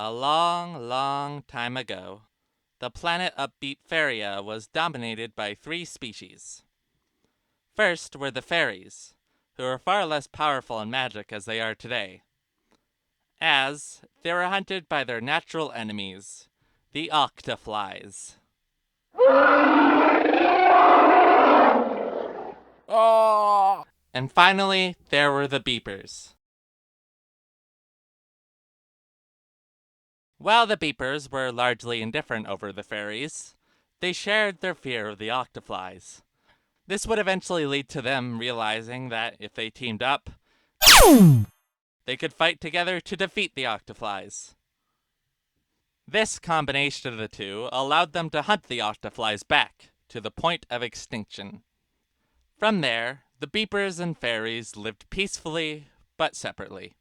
A long, long time ago, the planet of BeepFairia was dominated by three species. First were the fairies, who were far less powerful in magic as they are today, as they were hunted by their natural enemies, the octoflies. Oh! And finally, there were the beepers. While the beepers were largely indifferent over the fairies, they shared their fear of the octoflies. This would eventually lead to them realizing that if they teamed up, they could fight together to defeat the octoflies. This combination of the two allowed them to hunt the octoflies back to the point of extinction. From there, the beepers and fairies lived peacefully but separately,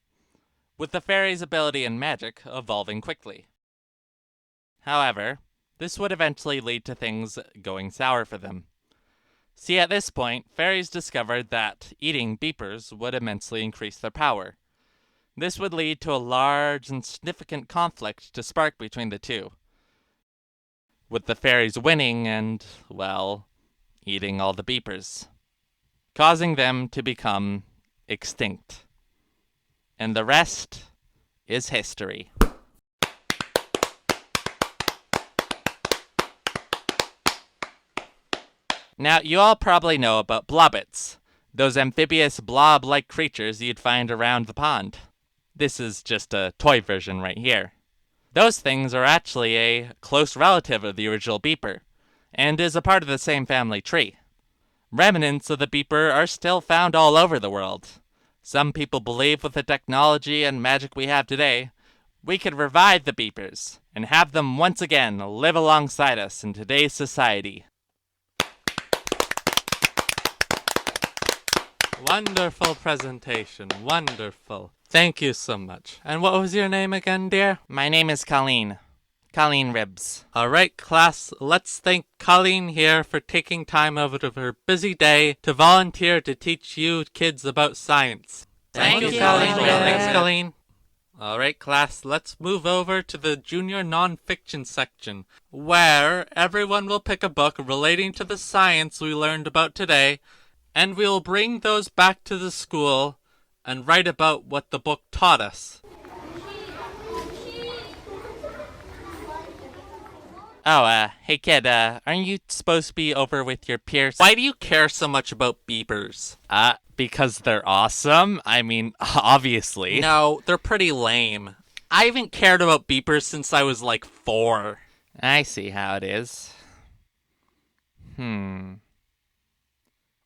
with the fairies' ability and magic evolving quickly. However, this would eventually lead to things going sour for them. See, at this point, fairies discovered that eating beepers would immensely increase their power. This would lead to a large and significant conflict to spark between the two, with the fairies winning and, well, eating all the beepers, causing them to become extinct. And the rest is history. Now, you all probably know about blobbits, those amphibious blob-like creatures you'd find around the pond. This is just a toy version right here. Those things are actually a close relative of the original beeper, and is a part of the same family tree. Remnants of the beeper are still found all over the world. Some people believe with the technology and magic we have today, we could revive the beepers and have them once again live alongside us in today's society. Wonderful presentation, wonderful. Thank you so much. And what was your name again, dear? My name is Colleen. Colleen Ribs. All right, class, let's thank Colleen here for taking time out of her busy day to volunteer to teach you kids about science. Thank you, Colleen. Colleen. Thanks, Colleen. All right, class, let's move over to the junior nonfiction section, where everyone will pick a book relating to the science we learned about today, and we'll bring those back to the school and write about what the book taught us. Oh, hey kid, aren't you supposed to be over with your peers? Why do you care so much about beepers? Because they're awesome? I mean, obviously. No, they're pretty lame. I haven't cared about beepers since I was like 4. I see how it is.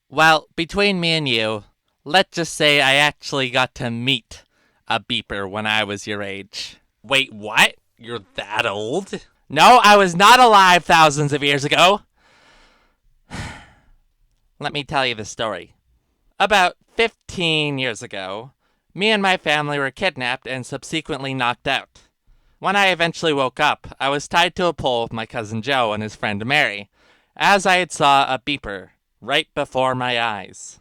Well, between me and you, let's just say I actually got to meet a beeper when I was your age. Wait, what? You're that old? No, I was not alive thousands of years ago. Let me tell you the story. About 15 years ago, me and my family were kidnapped and subsequently knocked out. When I eventually woke up, I was tied to a pole with my cousin Joe and his friend Mary, as I had saw a beeper right before my eyes.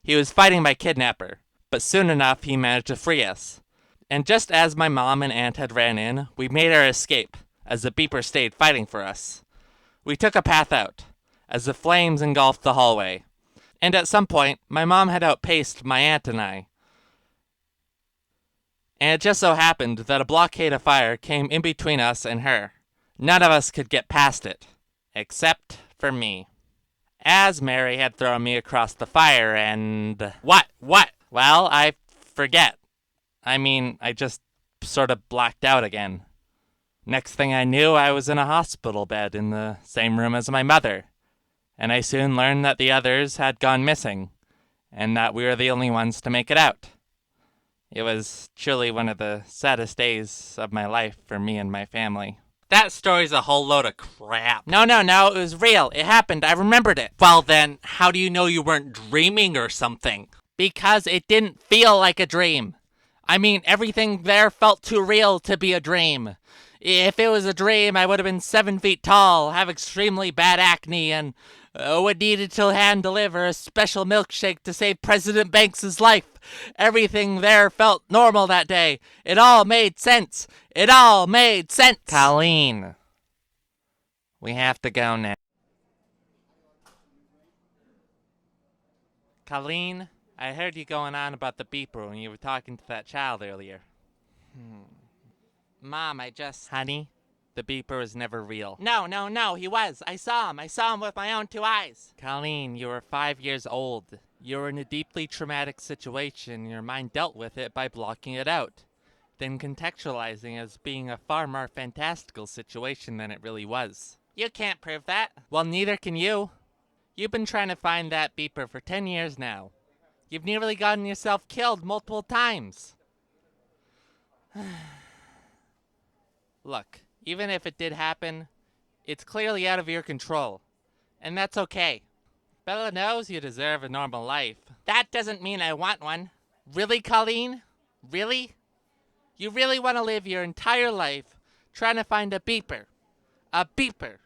He was fighting my kidnapper, but soon enough he managed to free us. And just as my mom and aunt had ran in, we made our escape, as the beeper stayed fighting for us. We took a path out, as the flames engulfed the hallway. And at some point, my mom had outpaced my aunt and I. And it just so happened that a blockade of fire came in between us and her. None of us could get past it, except for me. As Mary had thrown me across the fire and... What? Well, I forget. I just sort of blacked out again. Next thing I knew, I was in a hospital bed in the same room as my mother. And I soon learned that the others had gone missing, and that we were the only ones to make it out. It was truly one of the saddest days of my life for me and my family. That story's a whole load of crap. No, it was real. It happened. I remembered it. Well then, how do you know you weren't dreaming or something? Because it didn't feel like a dream. Everything there felt too real to be a dream. If it was a dream, I would have been 7 feet tall, have extremely bad acne, and would need to hand deliver a special milkshake to save President Banks' life. Everything there felt normal that day. It all made sense. It all made sense. Colleen, we have to go now. Colleen, I heard you going on about the beeper when you were talking to that child earlier. Mom, Honey, the beeper was never real. No, he was. I saw him with my own 2 eyes. Colleen, you were 5 years old. You were in a deeply traumatic situation. Your mind dealt with it by blocking it out, then contextualizing as being a far more fantastical situation than it really was. You can't prove that. Well, neither can you. You've been trying to find that beeper for 10 years now. You've nearly gotten yourself killed multiple times. Look, even if it did happen, it's clearly out of your control. And that's okay. Bella knows you deserve a normal life. That doesn't mean I want one. Really, Colleen? Really? You really want to live your entire life trying to find a beeper? A beeper?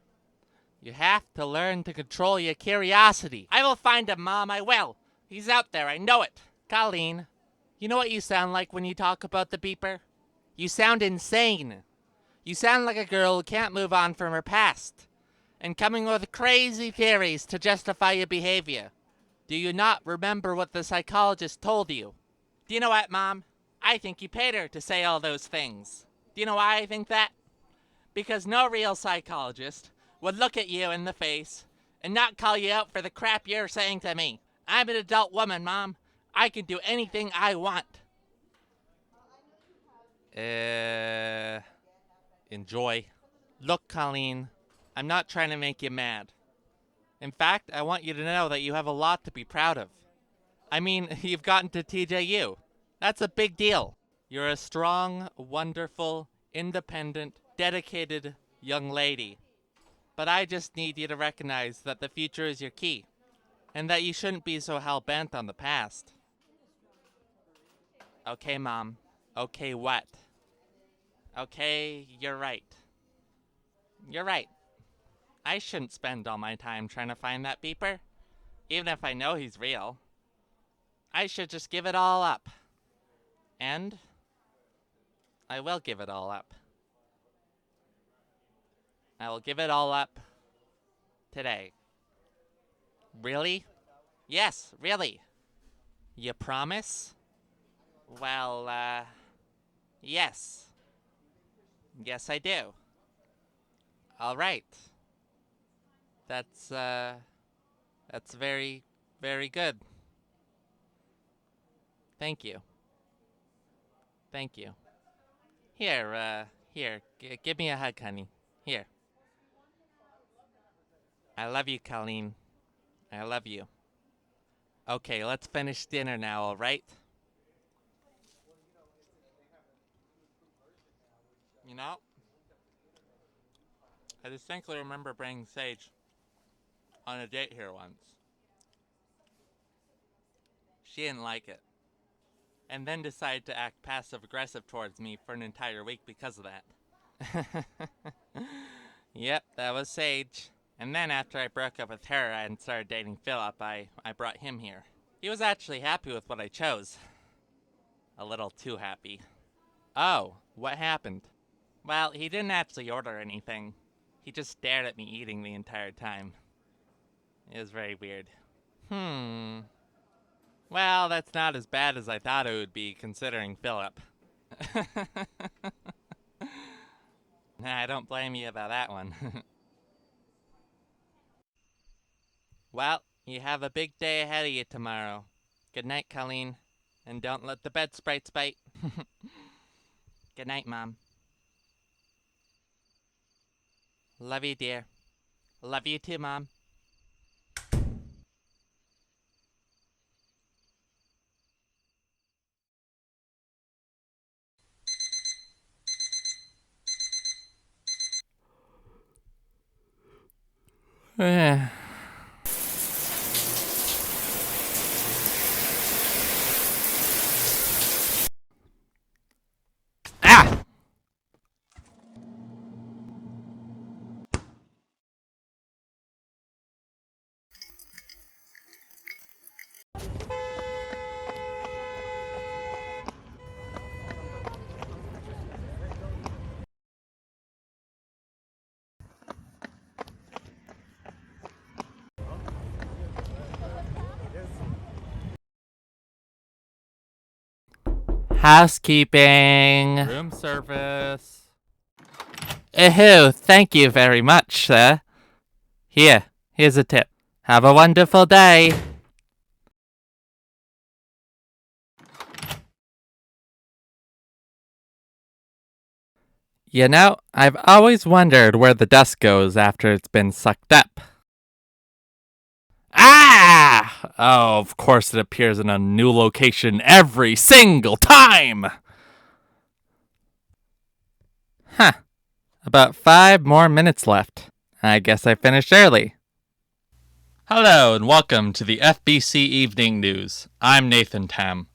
You have to learn to control your curiosity. I will find him, Mom, I will. He's out there, I know it. Colleen, you know what you sound like when you talk about the beeper? You sound insane. You sound like a girl who can't move on from her past, and coming with crazy theories to justify your behavior. Do you not remember what the psychologist told you? Do you know what, Mom? I think you paid her to say all those things. Do you know why I think that? Because no real psychologist would look at you in the face and not call you out for the crap you're saying to me. I'm an adult woman, Mom. I can do anything I want. Enjoy. Look, Colleen, I'm not trying to make you mad. In fact, I want you to know that you have a lot to be proud of. I mean, you've gotten to TJU. That's a big deal. You're a strong, wonderful, independent, dedicated young lady. But I just need you to recognize that the future is your key, and that you shouldn't be so hell-bent on the past. Okay, Mom. Okay, what? Okay, you're right. You're right. I shouldn't spend all my time trying to find that beeper, even if I know he's real. I should just give it all up. And I will give it all up. I will give it all up today. Really? Yes, really. You promise? Well, yes. Yes, I do. All right. That's very, very good. Thank you. Thank you. Here, give me a hug, honey. Here. I love you, Colleen. I love you. Okay, let's finish dinner now, all right? You know, I distinctly remember bringing Sage on a date here once. She didn't like it, and then decided to act passive-aggressive towards me for an entire week because of that. Yep, that was Sage. And then after I broke up with her and started dating Philip, I brought him here. He was actually happy with what I chose. A little too happy. Oh, what happened? Well, he didn't actually order anything. He just stared at me eating the entire time. It was very weird. Well, that's not as bad as I thought it would be, considering Philip. I don't blame you about that one. Well, you have a big day ahead of you tomorrow. Good night, Colleen. And don't let the bed sprites bite. Good night, Mom. Love you, dear. Love you too, Mom. Ah! Housekeeping. Room service. Thank you very much, sir. Here's a tip. Have a wonderful day. You know, I've always wondered where the dust goes after it's been sucked up. Ah! Oh, of course it appears in a new location every single time! Huh. About 5 more minutes left. I guess I finished early. Hello and welcome to the FBC Evening News. I'm Nathan Tam.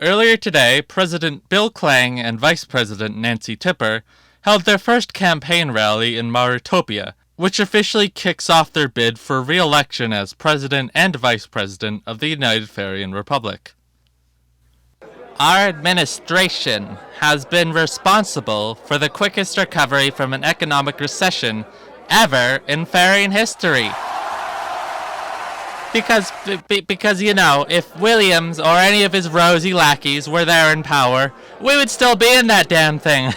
Earlier today, President Bill Clang and Vice President Nancy Tipper held their first campaign rally in Mauritopia, which officially kicks off their bid for re-election as President and Vice President of the United Farian Republic. Our administration has been responsible for the quickest recovery from an economic recession ever in Farian history. Because, you know, if Williams or any of his rosy lackeys were there in power, we would still be in that damn thing.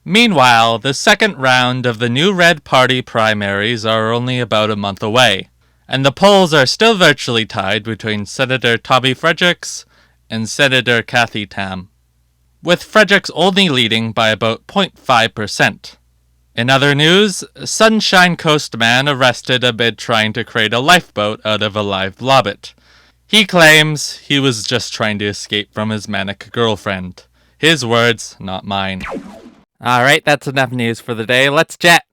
Meanwhile, the second round of the new Red Party primaries are only about a month away, and the polls are still virtually tied between Senator Tommy Fredericks and Senator Kathy Tam, with Fredericks only leading by about 0.5%. In other news, Sunshine Coast man arrested amid trying to create a lifeboat out of a live lobbit. He claims he was just trying to escape from his manic girlfriend. His words, not mine. Alright, that's enough news for the day. Let's jet.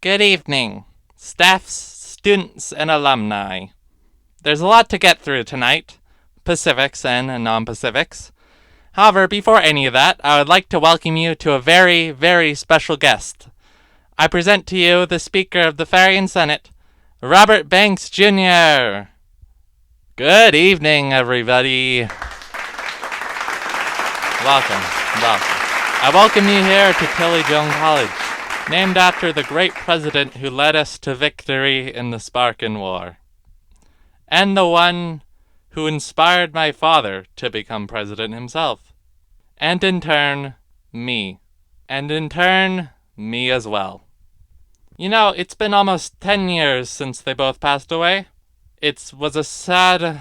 Good evening, staffs, students, and alumni. There's a lot to get through tonight, Pacifics and non-Pacifics. However, before any of that, I would like to welcome you to a very, very special guest. I present to you the Speaker of the Farian Senate, Robert Banks, Jr. Good evening, everybody. Welcome. I welcome you here to Tilly-Jones College, named after the great president who led us to victory in the Spartan War, and the one who inspired my father to become president himself, and in turn, me, and in turn, me as well. You know, it's been almost 10 years since they both passed away. It was a sad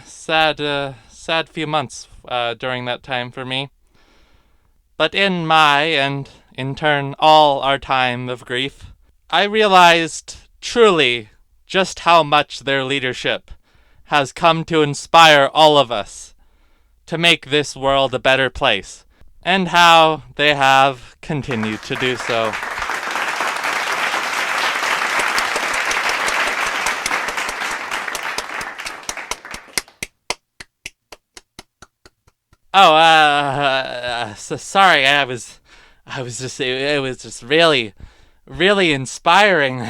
few months during that time for me. But in my, and in turn all our time of grief, I realized truly just how much their leadership has come to inspire all of us to make this world a better place, and how they have continued to do so. Sorry, I was just, it was just really inspiring.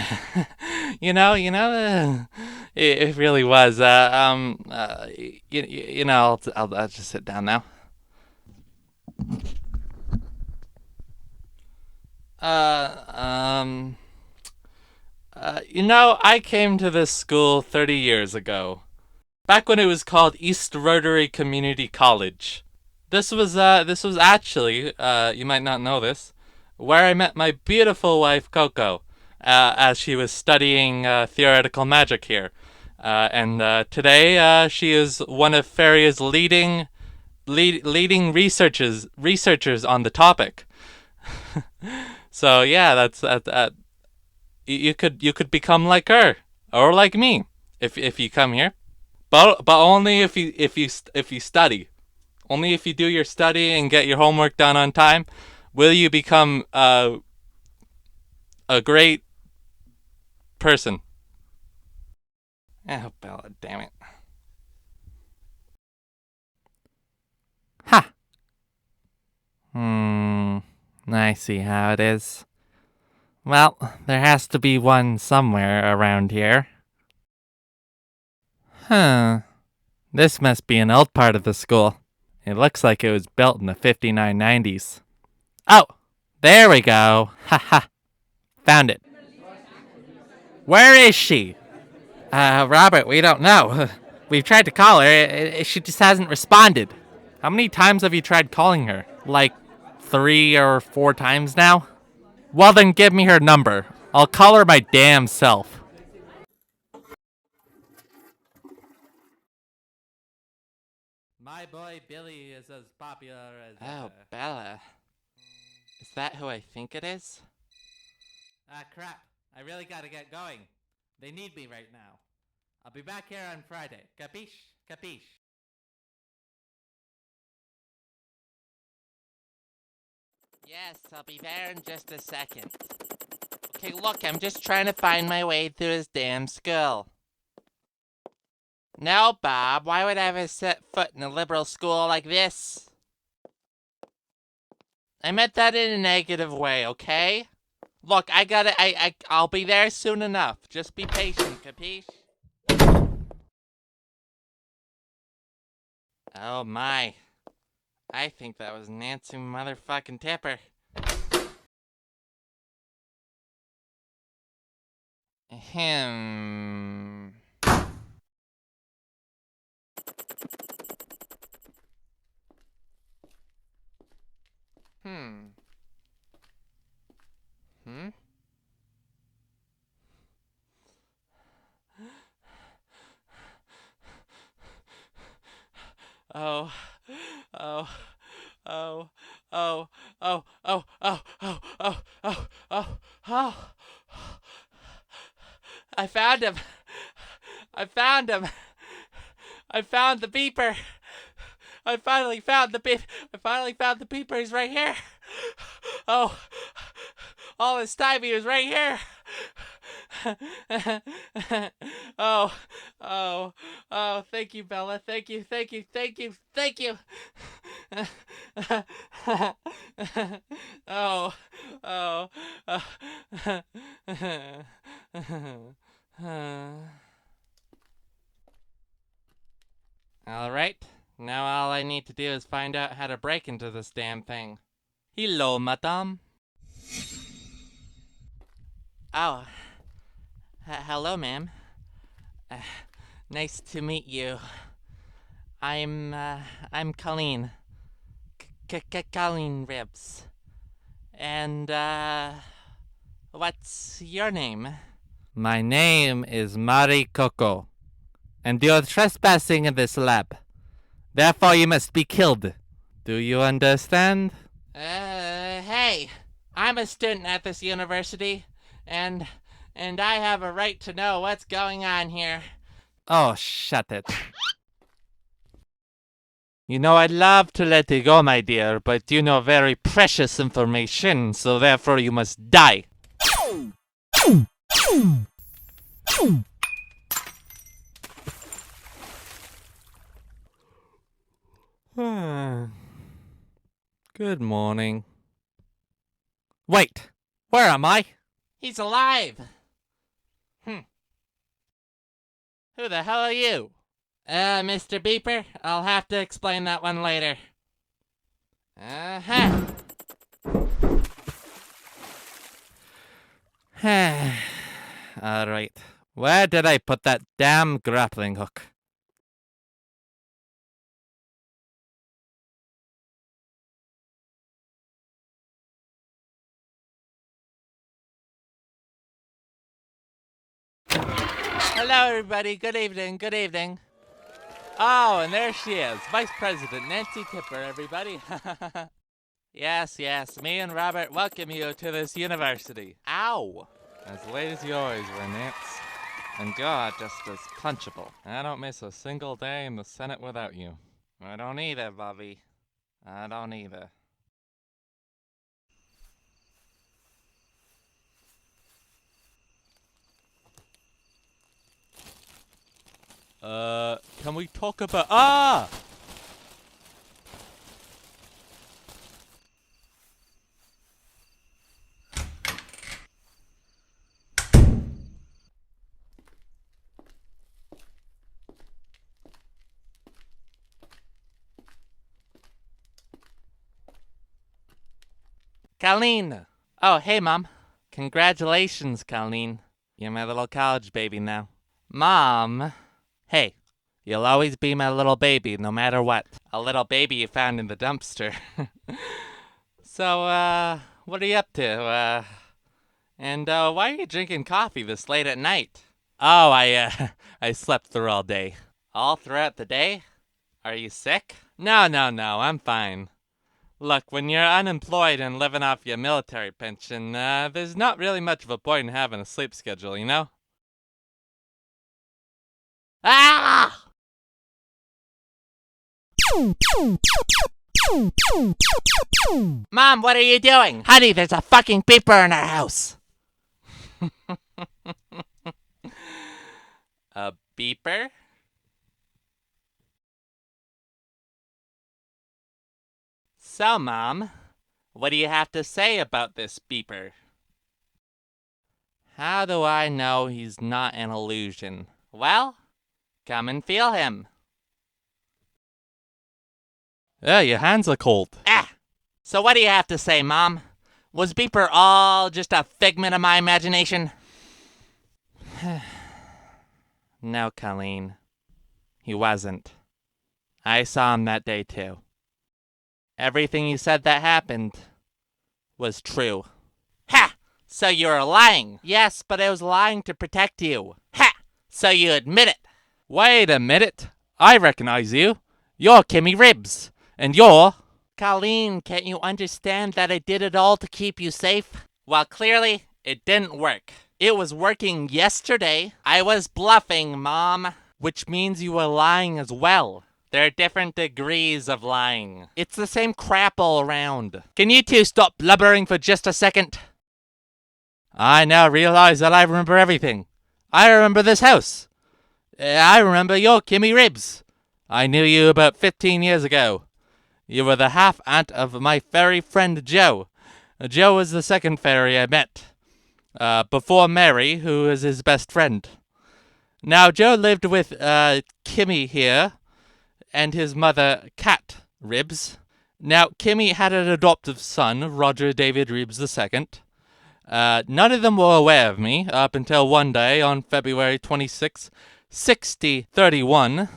It really was. I'll just sit down now. I came to this school 30 years ago, back when it was called East Rotary Community College. This was actually, you might not know this, where I met my beautiful wife Coco, as she was studying theoretical magic here. And today she is one of Faria's leading researchers on the topic. So yeah, that's you could become like her or like me if you come here, but only if you study. Only if you do your study and get your homework done on time will you become a great person. Oh, Bella, damn it. Ha! I see how it is. Well, there has to be one somewhere around here. Huh. This must be an old part of the school. It looks like it was built in the 5990s. Oh, there we go. Haha. Found it. Where is she? Robert, we don't know. We've tried to call her. She just hasn't responded. How many times have you tried calling her? Like 3 or 4 times now? Well, then give me her number. I'll call her my damn self. My boy Billy is as popular as... Oh, Bella. Is that who I think it is? Crap. I really gotta get going. They need me right now. I'll be back here on Friday. Capiche? Capiche? Yes, I'll be there in just a second. Okay, look, I'm just trying to find my way through this damn school. No, Bob, why would I ever set foot in a liberal school like this? I meant that in a negative way, okay? Look, I'll be there soon enough. Just be patient, capiche? Oh my. I think that was Nancy motherfucking Tipper. Ahem. Hmm. Oh, oh, oh, oh, oh, oh, oh, oh, oh, oh, oh, oh. I found him. I found him. I found the beeper. I finally found the beeper. He's right here. Oh, all this time he was right here. Oh, oh, oh, thank you, Bella. Thank you. Oh, oh, all right. Now all I need to do is find out how to break into this damn thing. Hello, madame. Oh. Hello, ma'am. Nice to meet you. I'm Colleen. Colleen Ribs. And, what's your name? My name is Mari Coco, and you're trespassing in this lab. Therefore, you must be killed. Do you understand? Hey, I'm a student at this university, and I have a right to know what's going on here. Oh, shut it. You know, I'd love to let you go, my dear, but you know very precious information, so therefore you must die. Good morning. Wait, where am I? He's alive! Who the hell are you? Mr. Beeper, I'll have to explain that one later. Uh-huh. Alright. Where did I put that damn grappling hook? Hello, everybody. Good evening. Oh, and there she is, Vice President Nancy Tipper, everybody. Yes, me and Robert welcome you to this university. Ow! As late as you always were, Nance. And you're just as punchable. I don't miss a single day in the Senate without you. I don't either, Bobby. I don't either. Can we talk about... Ah! Colleen! Oh, hey, Mom. Congratulations, Colleen. You're my little college baby now. Mom! Hey, you'll always be my little baby, no matter what. A little baby you found in the dumpster. So, what are you up to? And why are you drinking coffee this late at night? Oh, I slept through all day. All throughout the day? Are you sick? No, I'm fine. Look, when you're unemployed and living off your military pension, there's not really much of a point in having a sleep schedule, you know? Ah! Mom, what are you doing? Honey, there's a fucking beeper in our house. A beeper? So, Mom, what do you have to say about this beeper? How do I know he's not an illusion? Well, come and feel him. Yeah, your hands are cold. So what do you have to say, Mom? Was Beeper all just a figment of my imagination? No, Colleen. He wasn't. I saw him that day, too. Everything you said that happened was true. Ha! So you were lying. Yes, but I was lying to protect you. Ha! So you admit it. Wait a minute. I recognize you. You're Kimmy Ribs. And you're... Colleen, can't you understand that I did it all to keep you safe? Well, clearly, it didn't work. It was working yesterday. I was bluffing, Mom. Which means you were lying as well. There are different degrees of lying. It's the same crap all around. Can you two stop blubbering for just a second? I now realize that I remember everything. I remember this house. I remember your Kimmy Ribs. I knew you about 15 years ago. You were the half-aunt of my fairy friend Joe. Joe was the second fairy I met. Before Mary, who is his best friend. Now, Joe lived with Kimmy here, and his mother, Cat Ribs. Now, Kimmy had an adoptive son, Roger David Ribs II. None of them were aware of me up until one day on February 26, 6031,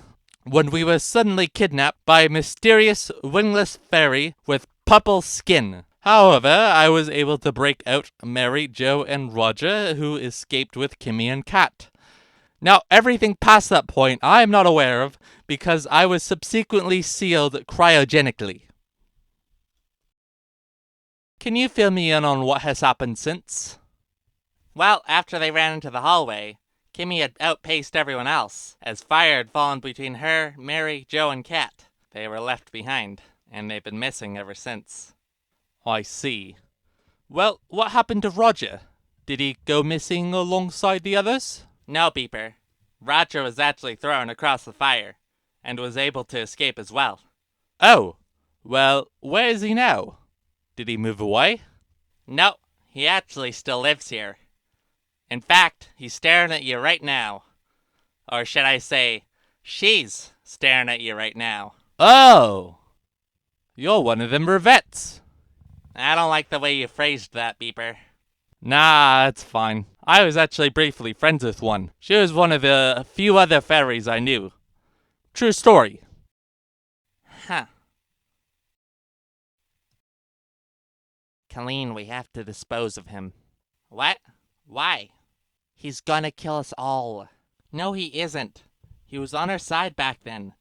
when we were suddenly kidnapped by a mysterious wingless fairy with purple skin. However, I was able to break out Mary, Joe, and Roger, who escaped with Kimmy and Cat. Now, everything past that point I am not aware of because I was subsequently sealed cryogenically. Can you fill me in on what has happened since? Well, after they ran into the hallway, Kimmy had outpaced everyone else, as fire had fallen between her, Mary, Joe, and Cat. They were left behind, and they've been missing ever since. I see. Well, what happened to Roger? Did he go missing alongside the others? No, Beeper. Roger was actually thrown across the fire, and was able to escape as well. Oh, well, where is he now? Did he move away? No, he actually still lives here. In fact, he's staring at you right now. Or should I say, she's staring at you right now. Oh! You're one of them revettes. I don't like the way you phrased that, Beeper. Nah, it's fine. I was actually briefly friends with one. She was one of the few other fairies I knew. True story. Huh. Colleen, we have to dispose of him. What? Why? He's gonna kill us all. No, he isn't. He was on our side back then.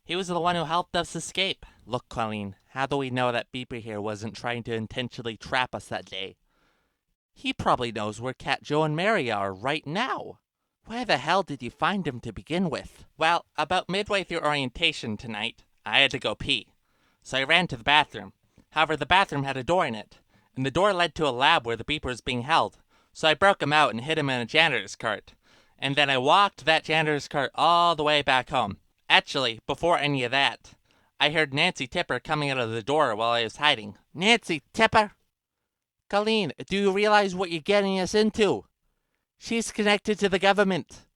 He was the one who helped us escape. Look, Colleen, how do we know that Beeper here wasn't trying to intentionally trap us that day? He probably knows where Cat, Joe, and Mary are right now. Where the hell did you find him to begin with? Well, about midway through orientation tonight, I had to go pee. So I ran to the bathroom. However, the bathroom had a door in it, and the door led to a lab where the Beeper was being held. So I broke him out and hid him in a janitor's cart. And then I walked that janitor's cart all the way back home. Actually, before any of that, I heard Nancy Tipper coming out of the door while I was hiding. Nancy Tipper? Colleen, do you realize what you're getting us into? She's connected to the government.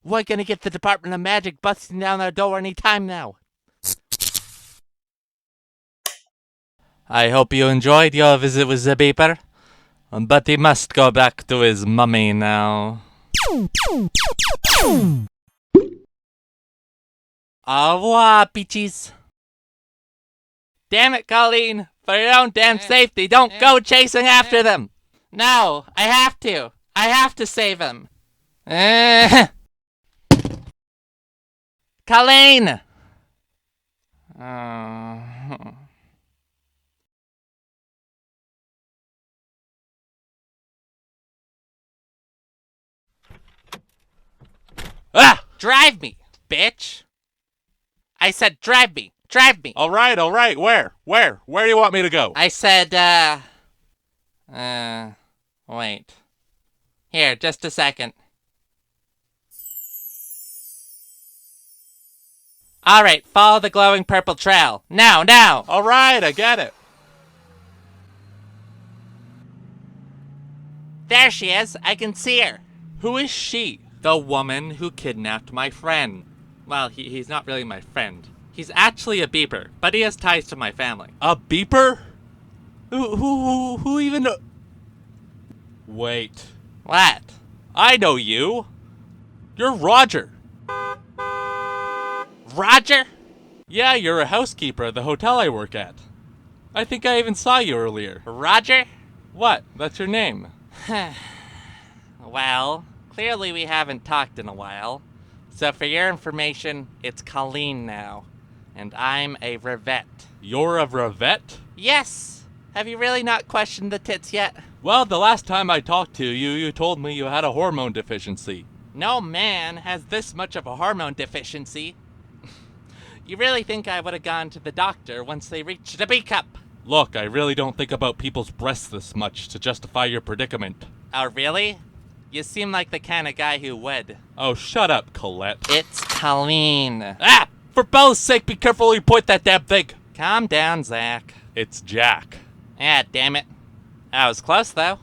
We're gonna get the Department of Magic busting down our door any time now. I hope you enjoyed your visit with the beeper, but he must go back to his mummy now. Au revoir, peaches. Damn it, Colleen! For your own damn safety, don't go chasing after them! No, I have to. I have to save him. Colleen! Ah! Drive me, bitch. I said drive me. Drive me. All right. Where do you want me to go? I said, wait. Here, just a second. Alright, follow the glowing purple trail. Now! All right, I get it. There she is. I can see her. Who is she? The woman who kidnapped my friend. Well, he's not really my friend. He's actually a beeper, but he has ties to my family. A beeper? Who even... Wait. What? I know you. You're Roger. Roger? Yeah, you're a housekeeper at the hotel I work at. I think I even saw you earlier. Roger? What? That's your name. Well, clearly we haven't talked in a while. So for your information, it's Colleen now. And I'm a revette. You're a revette? Yes! Have you really not questioned the tits yet? Well, the last time I talked to you, you told me you had a hormone deficiency. No man has this much of a hormone deficiency. You really think I would have gone to the doctor once they reached the B cup? Look, I really don't think about people's breasts this much to justify your predicament. Oh, really? You seem like the kind of guy who would. Oh, shut up, Colette. It's Colleen. Ah! For Bella's sake, be careful when you point that damn thing! Calm down, Zach. It's Jack. Ah, damn it. I was close, though.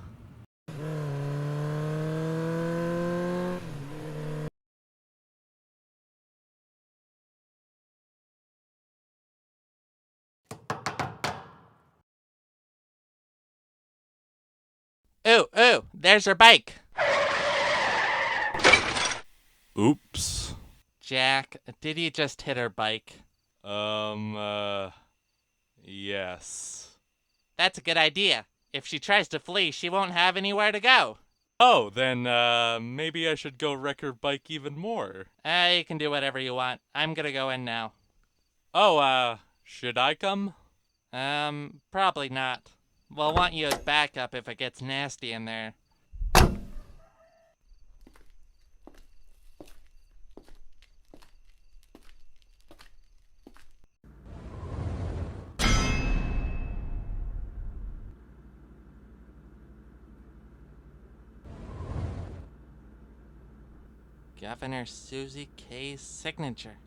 Ooh, there's her bike. Oops. Jack, did you just hit her bike? Yes. That's a good idea. If she tries to flee, she won't have anywhere to go. Oh, then, maybe I should go wreck her bike even more. You can do whatever you want. I'm gonna go in now. Oh, should I come? Probably not. We'll want you as backup if it gets nasty in there. Governor Susie K's signature.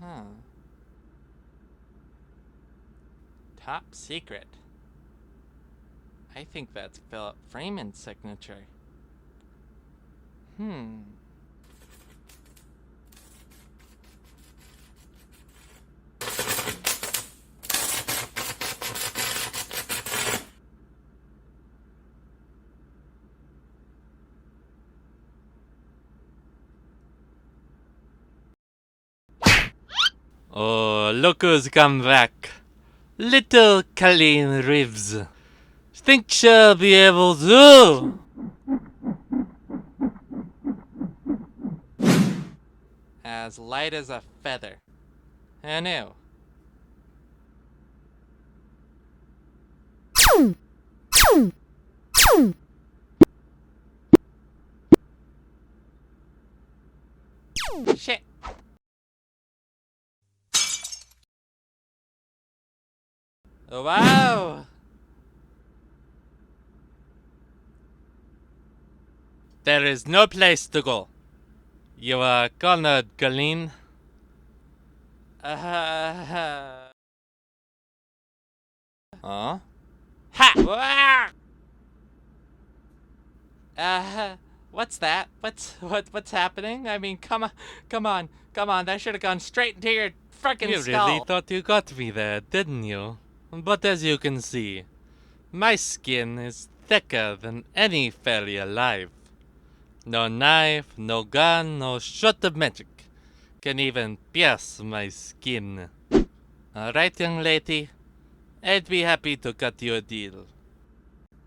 Huh. Top secret. I think that's Philip Freeman's signature. Oh, look who's come back. Little Colleen Reeves. Think she'll be able to? As light as a feather. Who knew? Shit. Wow! There is no place to go. You are cornered, Colleen. Huh? Huh? Ha! What's that? What's happening? I mean, come on. That should have gone straight into your frickin' You skull. really thought you got me there, didn't you? But as you can see, my skin is thicker than any fairy alive. No knife, no gun, no shot of magic can even pierce my skin. Alright, young lady, I'd be happy to cut you a deal.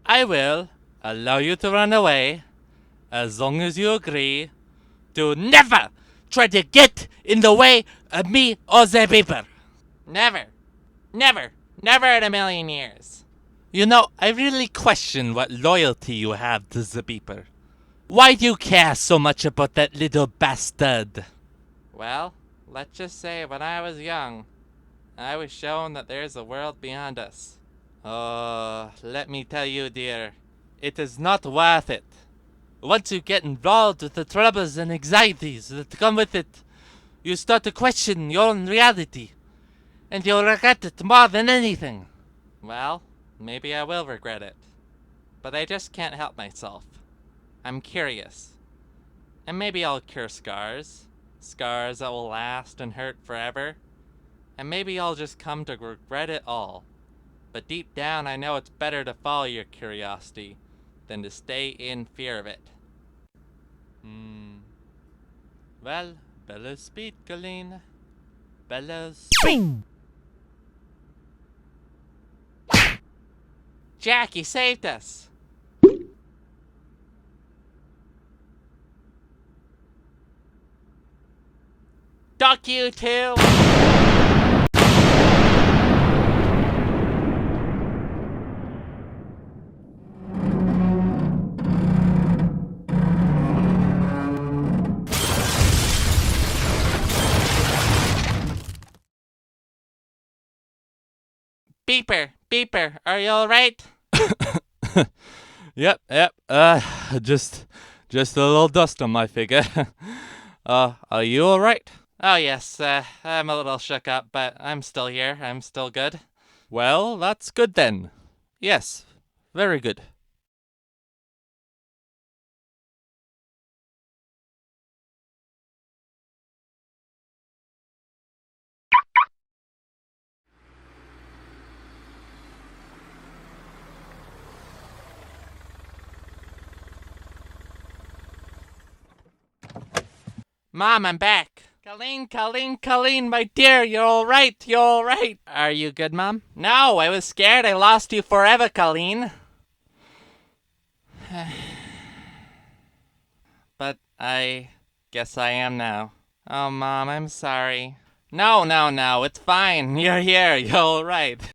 I will allow you to run away as long as you agree to never try to get in the way of me or the paper. Never. Never. Never in a million years. You know, I really question what loyalty you have to the beeper. Why do you care so much about that little bastard? Well, let's just say when I was young, I was shown that there's a world beyond us. Oh, let me tell you, dear, it is not worth it. Once you get involved with the troubles and anxieties that come with it, you start to question your own reality, and you'll regret it more than anything. Well, maybe I will regret it. But I just can't help myself. I'm curious. And maybe I'll cure scars. Scars that will last and hurt forever. And maybe I'll just come to regret it all. But deep down, I know it's better to follow your curiosity than to stay in fear of it. Well, better speed, Colleen. Better speed. Jack, you saved us! Duck you too! Beeper, are you alright? Yep. Just a little dust on my figure. Are you alright? Oh yes, I'm a little shook up, but I'm still here. I'm still good. Well, that's good then. Yes, very good. Mom, I'm back. Colleen, my dear, you're alright. Are you good, Mom? No, I was scared I lost you forever, Colleen. But I guess I am now. Oh, Mom, I'm sorry. No, it's fine. You're here, you're alright.